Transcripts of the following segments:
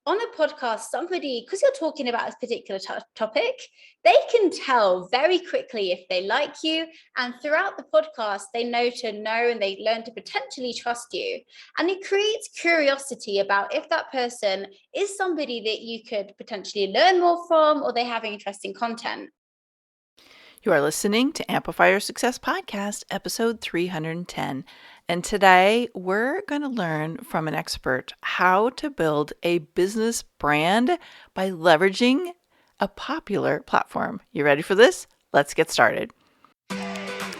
on a podcast, somebody, because you're talking about a particular topic, they can tell very quickly if they like you. And throughout the podcast, they know to know and they learn to potentially trust you. And it creates curiosity about if that person is somebody that you could potentially learn more from, or they have interesting content. You are listening to Amplify Your Success Podcast, episode 310. And today we're going to learn from an expert how to build a business brand by leveraging a popular platform. You ready for this? Let's get started.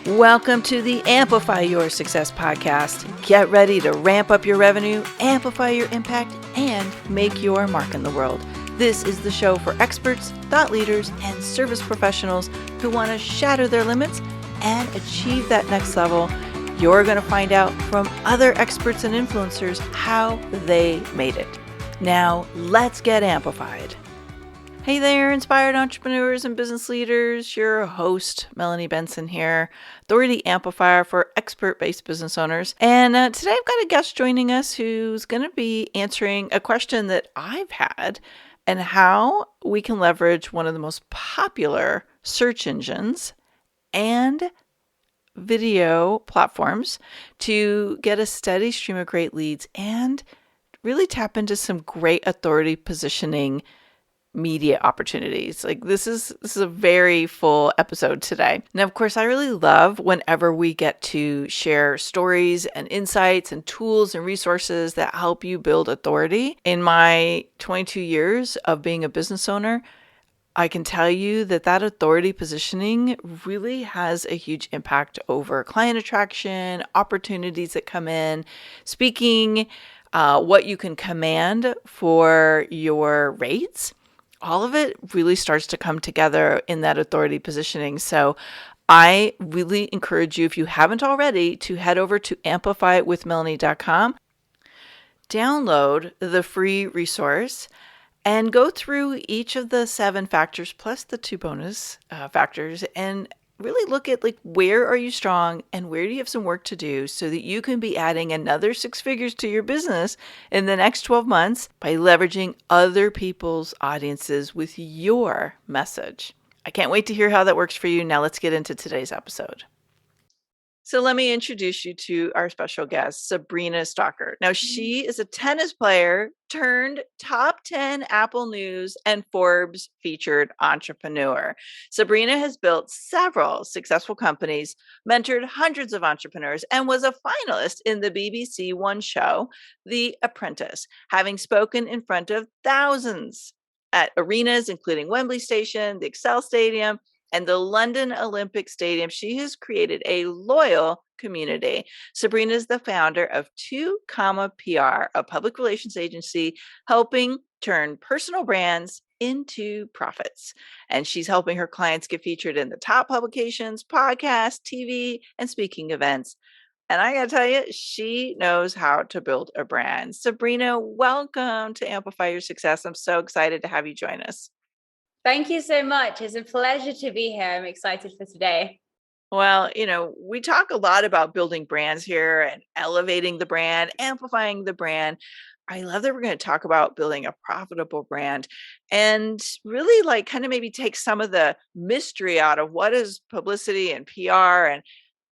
Welcome to the Amplify Your Success Podcast. Get ready to ramp up your revenue, amplify your impact, and make your mark in the world. This is the show for experts, thought leaders, and service professionals who want to shatter their limits and achieve that next level. You're going to find out from other experts and influencers how they made it. Now, let's get amplified. Hey there, inspired entrepreneurs and business leaders. Your host, Melanie Benson here, Authority Amplifier for expert-based business owners. And today I've got a guest joining us who's going to be answering a question that I've had and how we can leverage one of the most popular search engines and video platforms to get a steady stream of great leads and really tap into some great authority positioning media opportunities. Like this is a very full episode today. Now, of course, I really love whenever we get to share stories and insights and tools and resources that help you build authority. In my 22 years of being a business owner, I can tell you that authority positioning really has a huge impact over client attraction, opportunities that come in, speaking, what you can command for your rates. All of it really starts to come together in that authority positioning. So I really encourage you, if you haven't already, to head over to amplifywithmelanie.com, download the free resource, and go through each of the 7 factors plus the 2 bonus factors and really look at like where are you strong and where do you have some work to do so that you can be adding another 6 figures to your business in the next 12 months by leveraging other people's audiences with your message. I can't wait to hear how that works for you. Now let's get into today's episode. So let me introduce you to our special guest, Sabrina Stocker. Now, she is a tennis player turned top 10 Apple News and Forbes featured entrepreneur. Sabrina has built several successful companies, mentored hundreds of entrepreneurs, and was a finalist in the BBC One show, The Apprentice, having spoken in front of thousands at arenas, including Wembley Station, the Excel Stadium, and the London Olympic Stadium. She has created a loyal community. Sabrina is the founder of 2 PR, a public relations agency helping turn personal brands into profits. And she's helping her clients get featured in the top publications, podcasts, TV, and speaking events. And I got to tell you, she knows how to build a brand. Sabrina, welcome to Amplify Your Success. I'm so excited to have you join us. Thank you so much. It's a pleasure to be here. I'm excited for today. Well, we talk a lot about building brands here and elevating the brand, amplifying the brand. I love that we're going to talk about building a profitable brand and really like kind of maybe take some of the mystery out of what is publicity and PR and,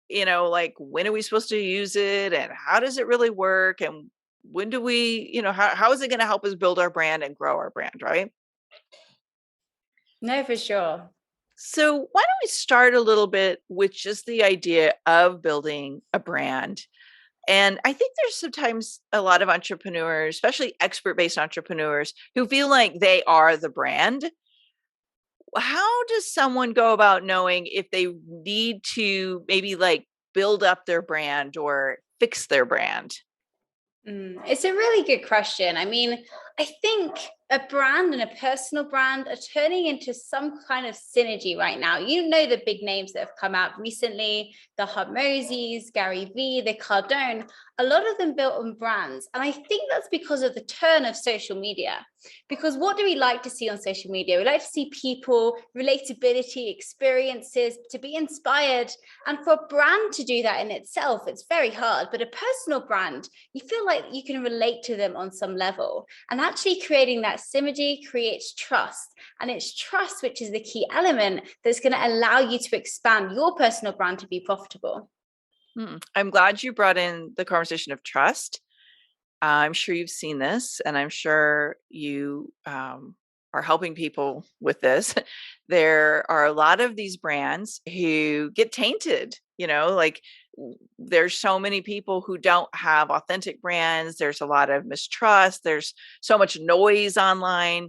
like when are we supposed to use it and how does it really work? And when do we, how is it going to help us build our brand and grow our brand, right? No, for sure. So why don't we start a little bit with just the idea of building a brand? And I think there's sometimes a lot of entrepreneurs, especially expert-based entrepreneurs, who feel like they are the brand. How does someone go about knowing if they need to maybe like build up their brand or fix their brand? It's a really good question. I mean, I think a brand and a personal brand are turning into some kind of synergy right now. You know, the big names that have come out recently, the Hormozis, Gary Vee, the Cardone, a lot of them built on brands. And I think that's because of the turn of social media. Because what do we like to see on social media? We like to see people, relatability, experiences, to be inspired. And for a brand to do that in itself, it's very hard. But a personal brand, you feel like you can relate to them on some level. And And actually creating that synergy creates trust. And it's trust, which is the key element that's going to allow you to expand your personal brand to be profitable. I'm glad you brought in the conversation of trust. I'm sure you've seen this, and I'm sure you are helping people with this. There are a lot of these brands who get tainted, like there's so many people who don't have authentic brands. There's a lot of mistrust. There's so much noise online.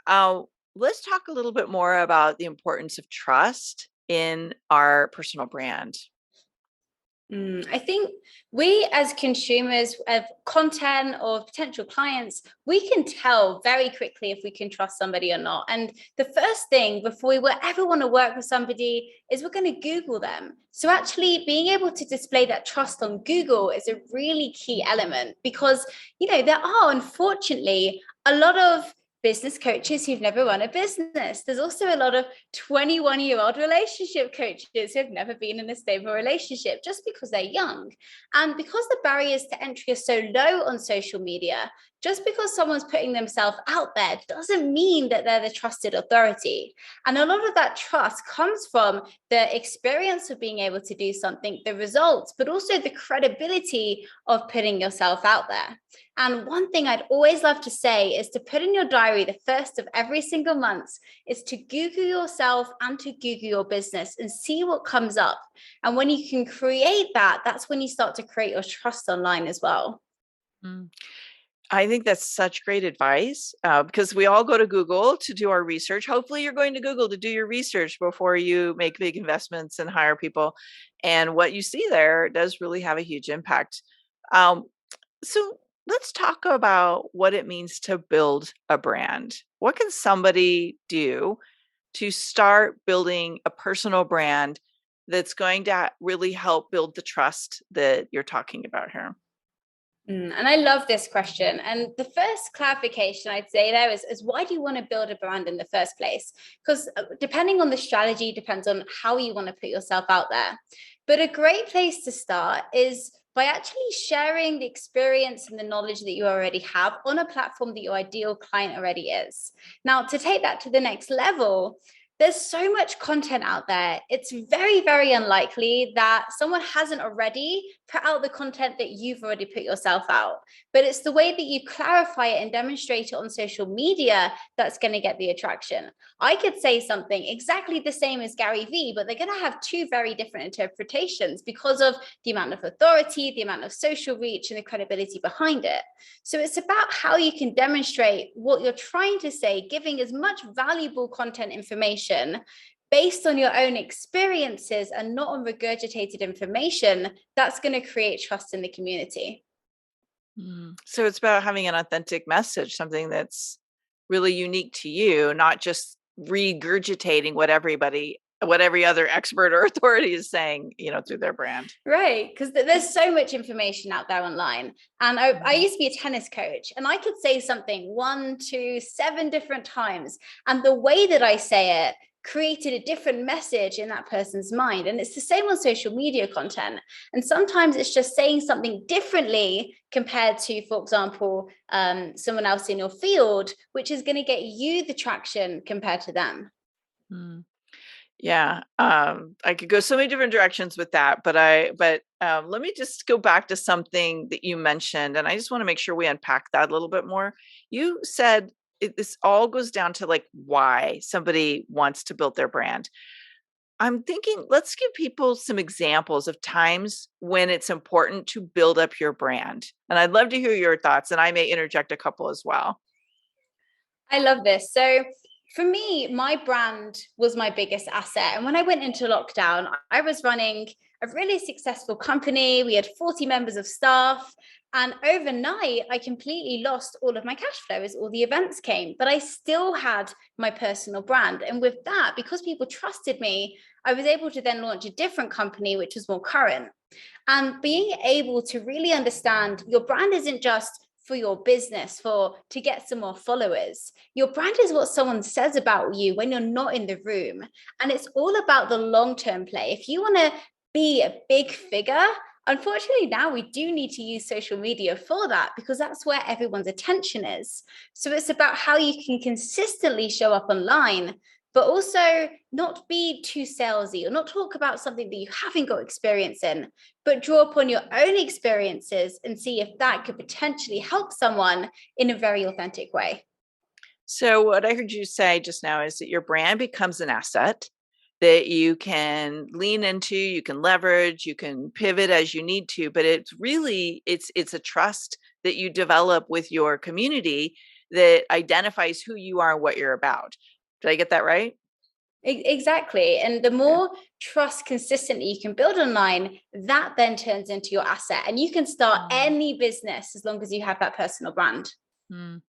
Uh, let's talk a little bit more about the importance of trust in our personal brand. I think we as consumers of content or potential clients, we can tell very quickly if we can trust somebody or not. And the first thing before we ever want to work with somebody is we're going to Google them. So actually being able to display that trust on Google is a really key element because, there are unfortunately a lot of business coaches who've never run a business. There's also a lot of 21-year-old relationship coaches who've never been in a stable relationship just because they're young. And because the barriers to entry are so low on social media, just because someone's putting themselves out there doesn't mean that they're the trusted authority. And a lot of that trust comes from the experience of being able to do something, the results, but also the credibility of putting yourself out there. And one thing I'd always love to say is to put in your diary the first of every single month is to Google yourself and to Google your business and see what comes up. And when you can create that, that's when you start to create your trust online as well. I think that's such great advice because we all go to Google to do our research. Hopefully you're going to Google to do your research before you make big investments and hire people. And what you see there does really have a huge impact. So let's talk about what it means to build a brand. What can somebody do to start building a personal brand that's going to really help build the trust that you're talking about here? And I love this question. And the first clarification I'd say there is why do you want to build a brand in the first place? Because depending on the strategy, depends on how you want to put yourself out there. But a great place to start is by actually sharing the experience and the knowledge that you already have on a platform that your ideal client already is. Now, to take that to the next level, there's so much content out there. It's very, very unlikely that someone hasn't already put out the content that you've already put yourself out. But it's the way that you clarify it and demonstrate it on social media that's going to get the attraction. I could say something exactly the same as Gary Vee, but they're going to have two very different interpretations because of the amount of authority, the amount of social reach, and the credibility behind it. So it's about how you can demonstrate what you're trying to say, giving as much valuable content information based on your own experiences and not on regurgitated information that's going to create trust in the community. So it's about having an authentic message, something that's really unique to you, not just regurgitating what every other expert or authority is saying, through their brand. Right. Because there's so much information out there online. And I used to be a tennis coach and I could say something 1, 2, 7 different times. And the way that I say it created a different message in that person's mind. And it's the same on social media content. And sometimes it's just saying something differently compared to, for example, someone else in your field, which is going to get you the traction compared to them. Yeah, I could go so many different directions with that, but let me just go back to something that you mentioned, and I just want to make sure we unpack that a little bit more. You said this all goes down to like why somebody wants to build their brand. I'm thinking, let's give people some examples of times when it's important to build up your brand, and I'd love to hear your thoughts, and I may interject a couple as well. I love this. So for me, my brand was my biggest asset. And when I went into lockdown, I was running a really successful company. We had 40 members of staff. And overnight, I completely lost all of my cash flow as all the events came. But I still had my personal brand. And with that, because people trusted me, I was able to then launch a different company, which was more current. And being able to really understand your brand isn't just for your business, to get some more followers. Your brand is what someone says about you when you're not in the room. And it's all about the long-term play. If you want to be a big figure, Unfortunately, now we do need to use social media for that because that's where everyone's attention is. So it's about how you can consistently show up online, but also not be too salesy or not talk about something that you haven't got experience in, but draw upon your own experiences and see if that could potentially help someone in a very authentic way. So what I heard you say just now is that your brand becomes an asset that you can lean into, you can leverage, you can pivot as you need to, but it's a trust that you develop with your community that identifies who you are and what you're about. Did I get that right? Exactly. And the more trust consistently you can build online, that then turns into your asset. And you can start any business as long as you have that personal brand. Mm.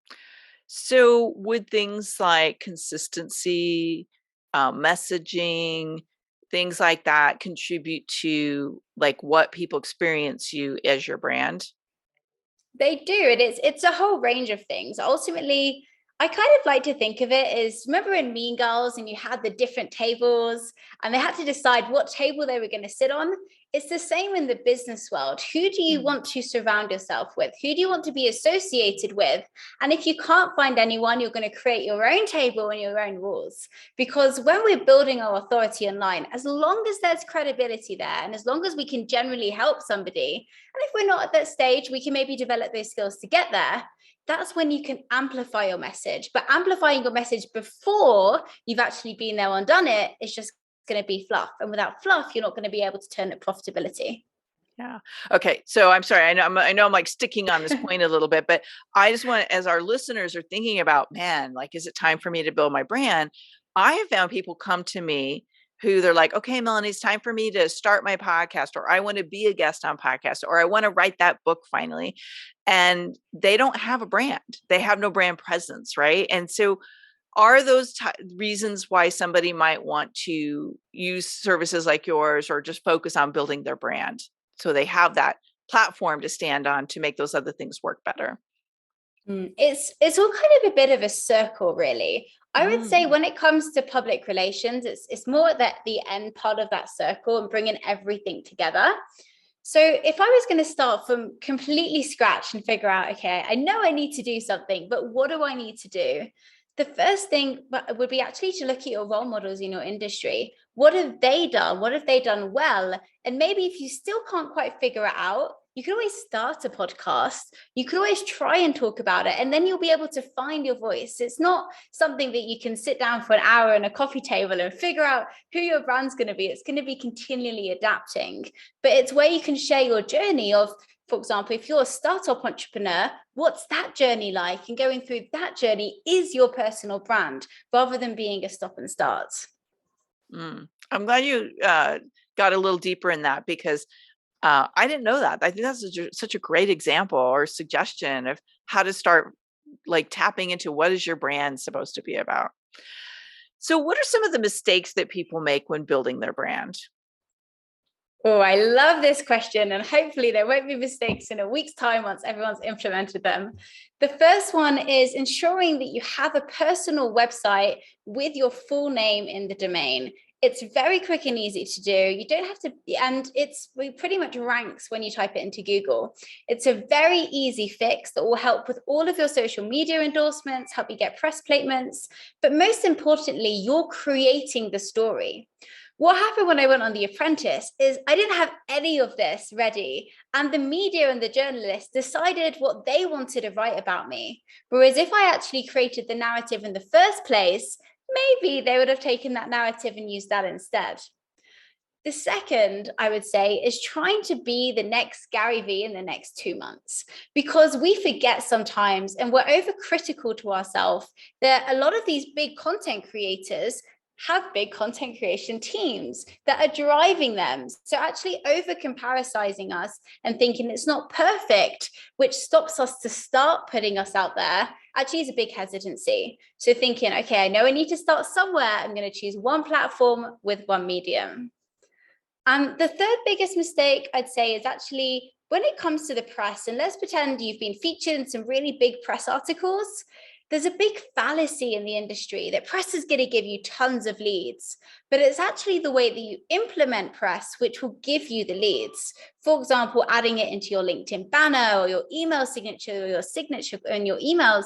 So would things like consistency, messaging, things like that contribute to like what people experience you as your brand? They do. It's a whole range of things. Ultimately, I kind of like to think of it as, remember in Mean Girls and you had the different tables and they had to decide what table they were going to sit on? It's the same in the business world. Who do you want to surround yourself with? Who do you want to be associated with? And if you can't find anyone, you're going to create your own table and your own rules. Because when we're building our authority online, as long as there's credibility there and as long as we can generally help somebody, and if we're not at that stage, we can maybe develop those skills to get there. That's when you can amplify your message. But amplifying your message before you've actually been there and done it is just going to be fluff. And without fluff, you're not going to be able to turn it profitability. Yeah. Okay. So I'm sorry. I know I'm like sticking on this point a little bit, but I just want, as our listeners are thinking about, man, like, is it time for me to build my brand? I have found people come to me who they're like, okay, Melanie, it's time for me to start my podcast, or I want to be a guest on podcast, or I want to write that book finally. And they don't have a brand. They have no brand presence. Right. And so are those reasons why somebody might want to use services like yours or just focus on building their brand so they have that platform to stand on to make those other things work better? It's all kind of a bit of a circle, really. I would say when it comes to public relations, it's more at the end part of that circle and bringing everything together. So if I was going to start from completely scratch and figure out, okay, I know I need to do something, but what do I need to do? The first thing would be actually to look at your role models in your industry. What have they done? What have they done well? And maybe if you still can't quite figure it out, you can always start a podcast. You can always try and talk about it, and then you'll be able to find your voice. It's not something that you can sit down for an hour in a coffee table and figure out who your brand's going to be. It's going to be continually adapting, but it's where you can share your journey of, for example, if you're a startup entrepreneur, what's that journey like? And going through that journey is your personal brand rather than being a stop and start. I'm glad you got a little deeper in that because I didn't know that. I think that's such a great example or suggestion of how to start like tapping into what is your brand supposed to be about. So what are some of the mistakes that people make when building their brand? Oh, I love this question. And hopefully there won't be mistakes in a week's time once everyone's implemented them. The first one is ensuring that you have a personal website with your full name in the domain. It's very quick and easy to do. You don't have to, and it pretty much ranks when you type it into Google. It's a very easy fix that will help with all of your social media endorsements, help you get press placements. But most importantly, you're creating the story. What happened when I went on The Apprentice is I didn't have any of this ready. And the media and the journalists decided what they wanted to write about me. Whereas if I actually created the narrative in the first place, maybe they would have taken that narrative and used that instead. The second, I would say, is trying to be the next Gary Vee in the next 2 months, because we forget sometimes and we're overcritical to ourselves that a lot of these big content creators have big content creation teams that are driving them. So actually over comparisizing us and thinking it's not perfect, which stops us to start putting us out there, actually is a big hesitancy. So thinking, okay, I know I need to start somewhere. I'm going to choose one platform with one medium. And the third biggest mistake I'd say is actually when it comes to the press, and let's pretend you've been featured in some really big press articles, there's a big fallacy in the industry that press is going to give you tons of leads, but it's actually the way that you implement press which will give you the leads. For example, adding it into your LinkedIn banner or your email signature or your signature in your emails,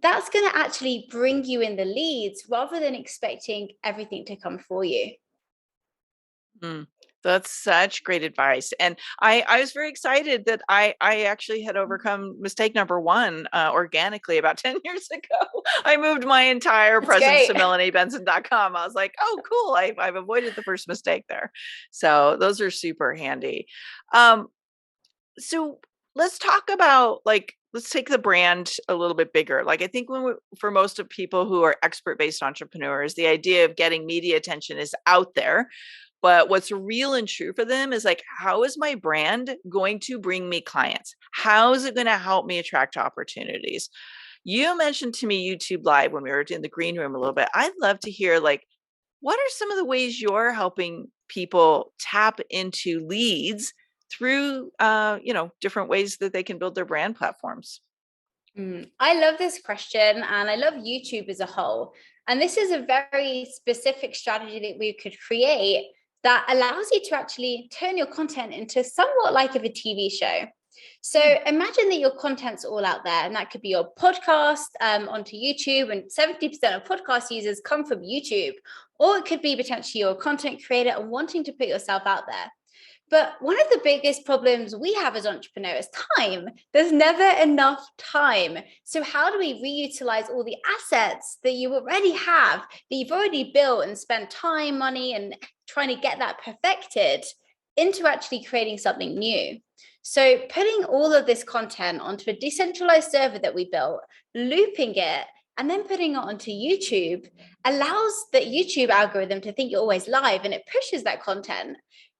that's going to actually bring you in the leads rather than expecting everything to come for you. That's such great advice. And I was very excited that I actually had overcome mistake number one organically about 10 years ago. I moved my entire presence to MelanieBenson.com. I was like, oh, cool. I've avoided the first mistake there. So those are super handy. So let's talk about let's take the brand a little bit bigger. Like I think for most of people who are expert-based entrepreneurs, the idea of getting media attention is out there. But what's real and true for them is like, how is my brand going to bring me clients? How is it going to help me attract opportunities? You mentioned to me YouTube Live when we were in the green room a little bit. I'd love to hear what are some of the ways you're helping people tap into leads through, different ways that they can build their brand platforms? I love this question, and I love YouTube as a whole. And this is a very specific strategy that we could create that allows you to actually turn your content into somewhat like of a TV show. So imagine that your content's all out there, and that could be your podcast onto YouTube, and 70% of podcast users come from YouTube, or it could be potentially your content creator and wanting to put yourself out there. But one of the biggest problems we have as entrepreneurs is time. There's never enough time. So how do we reutilize all the assets that you already have, that you've already built and spent time, money, and trying to get that perfected into actually creating something new? So putting all of this content onto a decentralized server that we built, looping it, and then putting it onto YouTube allows the YouTube algorithm to think you're always live, and it pushes that content.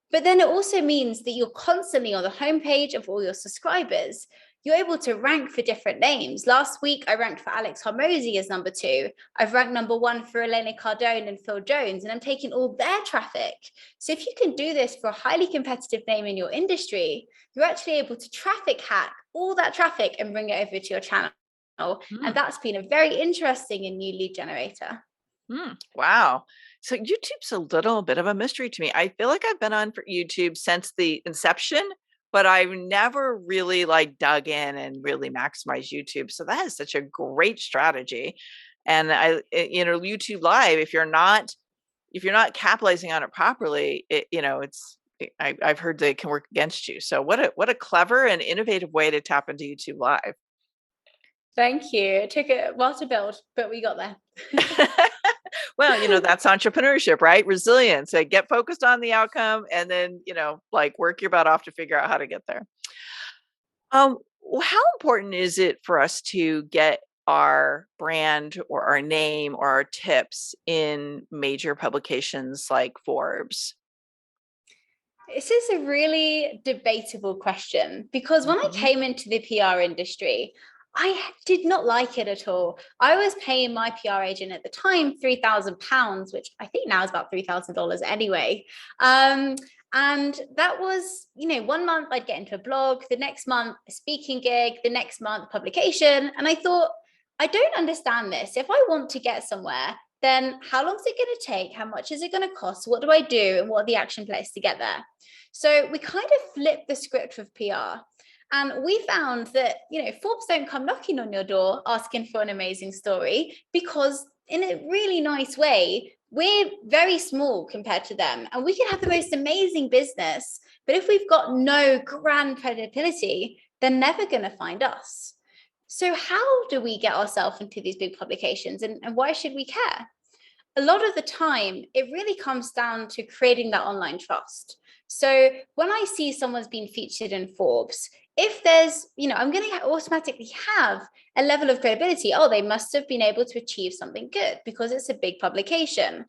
But then it also means that you're constantly on the homepage of all your subscribers. You're able to rank for different names. Last week, I ranked for Alex Hormozy as number 2. I've ranked number 1 for Elena Cardone and Phil Jones, and I'm taking all their traffic. So if you can do this for a highly competitive name in your industry, you're actually able to traffic hack all that traffic and bring it over to your channel. And that's been a very interesting and new lead generator. Wow. So YouTube's a little bit of a mystery to me. I feel like I've been on for YouTube since the inception, but I've never really dug in and really maximized YouTube. So that is such a great strategy. And YouTube Live, if you're not capitalizing on it properly, I've heard that it can work against you. So what a clever and innovative way to tap into YouTube Live. Thank you. It took a while to build, but we got there. Well, that's entrepreneurship, right? Resilience. Get focused on the outcome and then, work your butt off to figure out how to get there. How important is it for us to get our brand or our name or our tips in major publications like Forbes? This is a really debatable question, because when I came into the PR industry, I did not like it at all. I was paying my PR agent at the time £3,000, which I think now is about $3,000 anyway. And that was, 1 month I'd get into a blog, the next month a speaking gig, the next month publication. And I thought, I don't understand this. If I want to get somewhere, then how long is it going to take? How much is it going to cost? What do I do? And what are the action plans to get there? So we kind of flipped the script with PR. And we found that, Forbes don't come knocking on your door asking for an amazing story, because in a really nice way, we're very small compared to them, and we can have the most amazing business. But if we've got no grand credibility, they're never going to find us. So how do we get ourselves into these big publications, and why should we care? A lot of the time, it really comes down to creating that online trust. So when I see someone's been featured in Forbes, if there's, I'm going to automatically have a level of credibility. Oh, they must have been able to achieve something good because it's a big publication.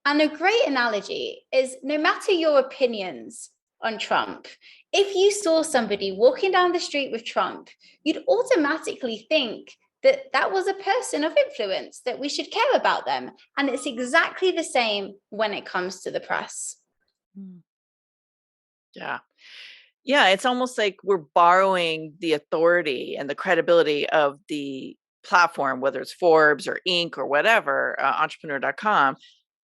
And a great analogy is, no matter your opinions on Trump, if you saw somebody walking down the street with Trump, you'd automatically think that that was a person of influence, that we should care about them. And it's exactly the same when it comes to the press. Yeah. Yeah, it's almost like we're borrowing the authority and the credibility of the platform, whether it's Forbes or Inc. or whatever, entrepreneur.com,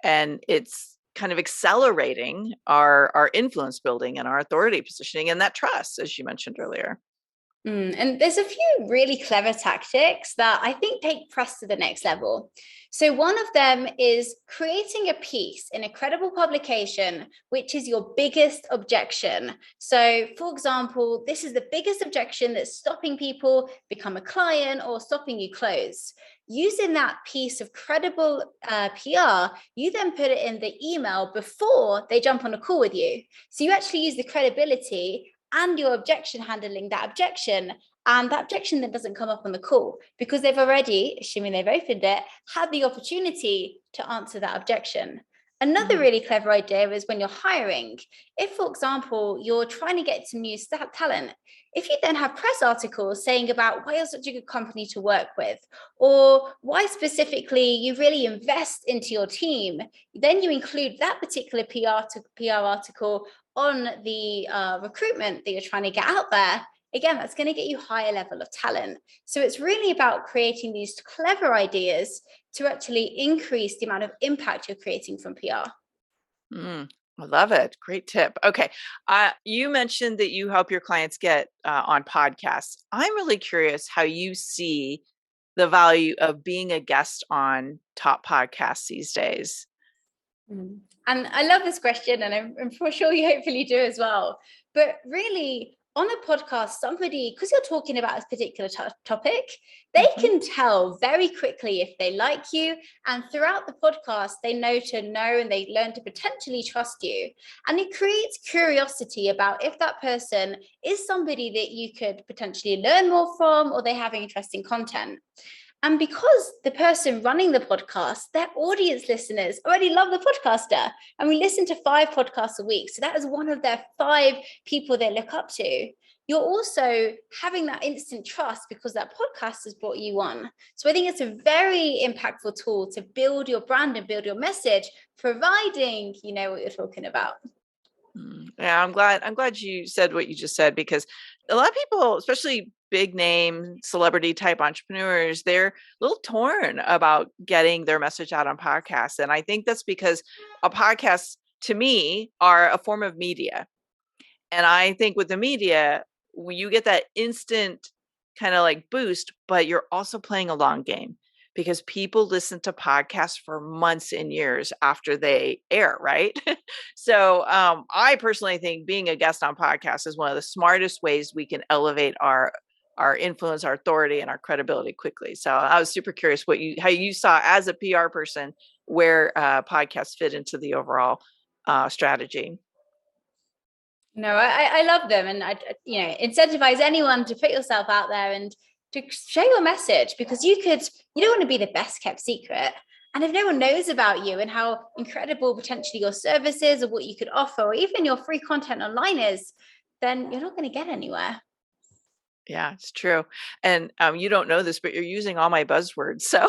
and it's kind of accelerating our influence building and our authority positioning and that trust, as you mentioned earlier. And there's a few really clever tactics that I think take press to the next level. So one of them is creating a piece in a credible publication, which is your biggest objection. So for example, this is the biggest objection that's stopping people become a client or stopping you close. Using that piece of credible PR, you then put it in the email before they jump on a call with you. So you actually use the credibility and your objection handling that objection. And that objection then doesn't come up on the call because they've already, assuming they've opened it, had the opportunity to answer that objection. Another really clever idea is when you're hiring. If, for example, you're trying to get some new talent, if you then have press articles saying about why you're such a good company to work with, or why specifically you really invest into your team, then you include that particular PR article on the recruitment that you're trying to get out there. Again, that's going to get you higher level of talent. So it's really about creating these clever ideas to actually increase the amount of impact you're creating from PR. I love it. Great tip. Okay. You mentioned that you help your clients get on podcasts. I'm really curious how you see the value of being a guest on top podcasts these days. And I love this question, and I'm for sure you hopefully do as well. But really, on a podcast, somebody, because you're talking about a particular topic, they can tell very quickly if they like you. And throughout the podcast, they know and they learn to potentially trust you. And it creates curiosity about if that person is somebody that you could potentially learn more from, or they have interesting content. And because the person running the podcast, their audience listeners already love the podcaster, and we listen to 5 podcasts a week. So that is one of their 5 people they look up to. You're also having that instant trust because that podcast has brought you on. So I think it's a very impactful tool to build your brand and build your message, providing you know what you're talking about. Yeah, I'm glad you said what you just said, because a lot of people, especially big name celebrity type entrepreneurs, they're a little torn about getting their message out on podcasts. And I think that's because a podcast, to me, are a form of media. And I think with the media, when you get that instant kind of like boost, but you're also playing a long game, because people listen to podcasts for months and years after they air, right? So I personally think being a guest on podcasts is one of the smartest ways we can elevate our influence, our authority, and our credibility quickly. So I was super curious how you saw as a PR person where podcasts fit into the overall strategy. No, I love them, and I incentivize anyone to put yourself out there and to share your message, because you don't want to be the best kept secret. And if no one knows about you and how incredible potentially your service is, or what you could offer, or even your free content online is, then you're not going to get anywhere. Yeah, it's true. And you don't know this, but you're using all my buzzwords. So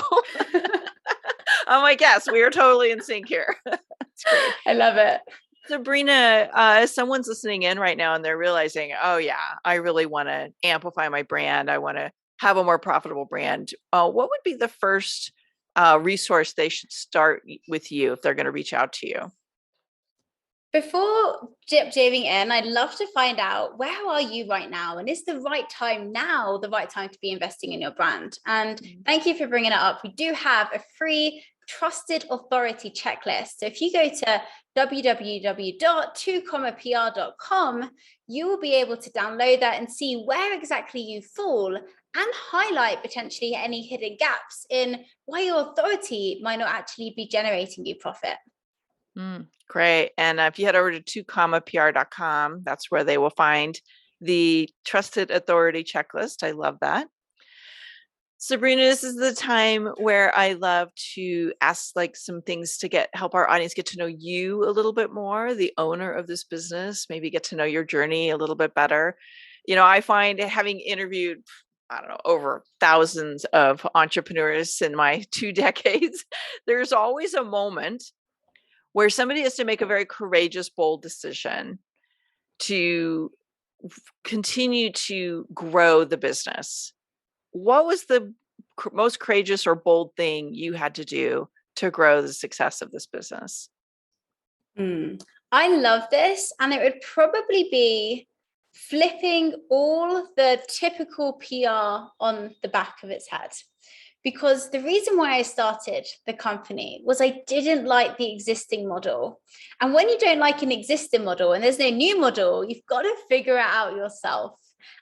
I'm like, yes, we are totally in sync here. It's great. I love it. Sabrina, someone's listening in right now and they're realizing, oh yeah, I really want to amplify my brand. I want to have a more profitable brand. What would be the first resource they should start with you if they're going to reach out to you? Before diving in, I'd love to find out, where are you right now? And is the right time to be investing in your brand? And thank you for bringing it up. We do have a free trusted authority checklist. So if you go to www.2pr.com, you will be able to download that and see where exactly you fall, and highlight potentially any hidden gaps in why your authority might not actually be generating you profit. Great. And if you head over to 2pr.com, that's where they will find the trusted authority checklist. I love that. Sabrina, this is the time where I love to ask some things to help our audience get to know you a little bit more, the owner of this business, maybe get to know your journey a little bit better. I find, having interviewed, over thousands of entrepreneurs in my 2 decades, there's always a moment where somebody has to make a very courageous, bold decision to continue to grow the business. What was the most courageous or bold thing you had to do to grow the success of this business? I love this. And it would probably be flipping all the typical PR on the back of its head. Because the reason why I started the company was I didn't like the existing model. And when you don't like an existing model and there's no new model, you've got to figure it out yourself.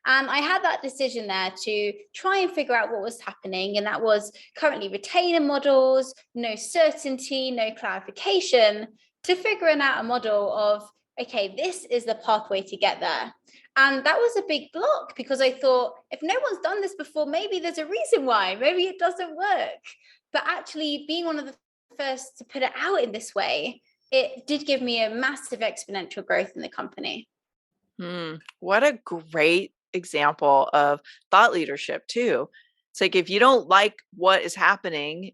And I had that decision there to try and figure out what was happening. And that was currently retainer models, no certainty, no clarification, to figuring out a model of, okay, this is the pathway to get there. And that was a big block because I thought, if no one's done this before, maybe there's a reason why, maybe it doesn't work. But actually being one of the first to put it out in this way, it did give me a massive exponential growth in the company. What a great example of thought leadership too. It's like, if you don't like what is happening,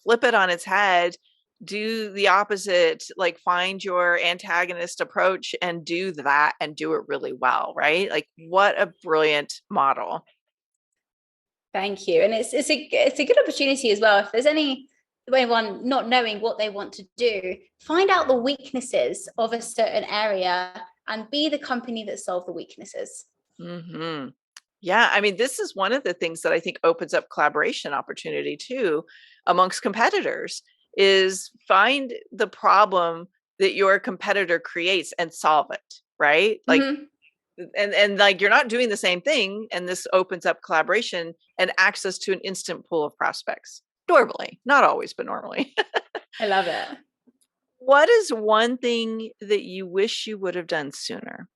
flip it on its head, do the opposite, like find your antagonist approach and do that and do it really well, right? Like, what a brilliant model. Thank you. And it's a good opportunity as well. If there's anyone not knowing what they want to do, find out the weaknesses of a certain area and be the company that solve the weaknesses. Mm-hmm. Yeah. I mean, this is one of the things that I think opens up collaboration opportunity too amongst competitors, is find the problem that your competitor creates and solve it, right? Like, and like, you're not doing the same thing. And this opens up collaboration and access to an instant pool of prospects. Normally, not always, but normally. I love it. What is one thing that you wish you would have done sooner?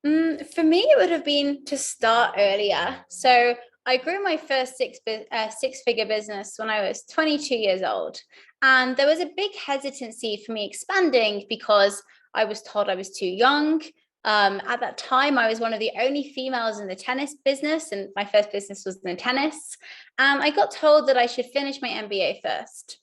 For me, it would have been to start earlier. So I grew my first six-figure business when I was 22 years old. And there was a big hesitancy for me expanding because I was told I was too young. At that time, I was one of the only females in the tennis business, and my first business was in tennis. And I got told that I should finish my MBA first.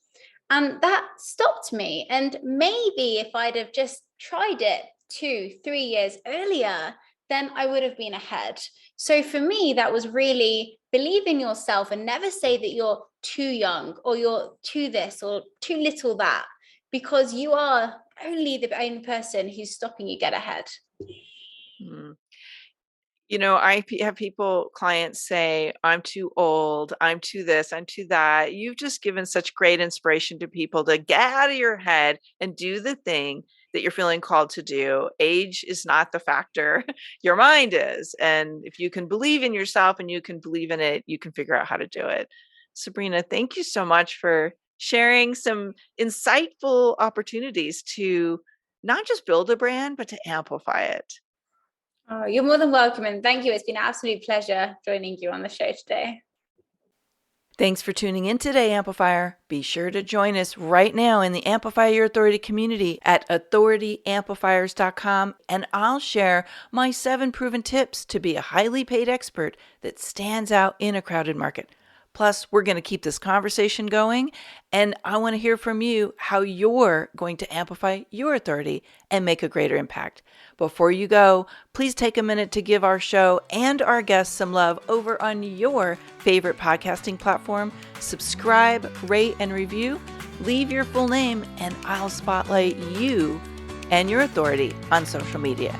And that stopped me. And maybe if I'd have just tried it 2-3 years earlier, then I would have been ahead. So for me, that was really believe in yourself and never say that you're too young or you're too this or too little that, because you are only the only person who's stopping you get ahead. I have clients say, I'm too old, I'm too this, I'm too that. You've just given such great inspiration to people to get out of your head and do the thing that you're feeling called to do. Age is not the factor. Your mind is. And if you can believe in yourself and you can believe in it, you can figure out how to do it. Sabrina, thank you so much for sharing some insightful opportunities to not just build a brand, but to amplify it. Oh, you're more than welcome. And thank you. It's been an absolute pleasure joining you on the show today. Thanks for tuning in today, Amplifier. Be sure to join us right now in the Amplify Your Authority community at authorityamplifiers.com, and I'll share my 7 proven tips to be a highly paid expert that stands out in a crowded market. Plus, we're going to keep this conversation going, and I want to hear from you how you're going to amplify your authority and make a greater impact. Before you go, please take a minute to give our show and our guests some love over on your favorite podcasting platform. Subscribe, rate, and review. Leave your full name, and I'll spotlight you and your authority on social media.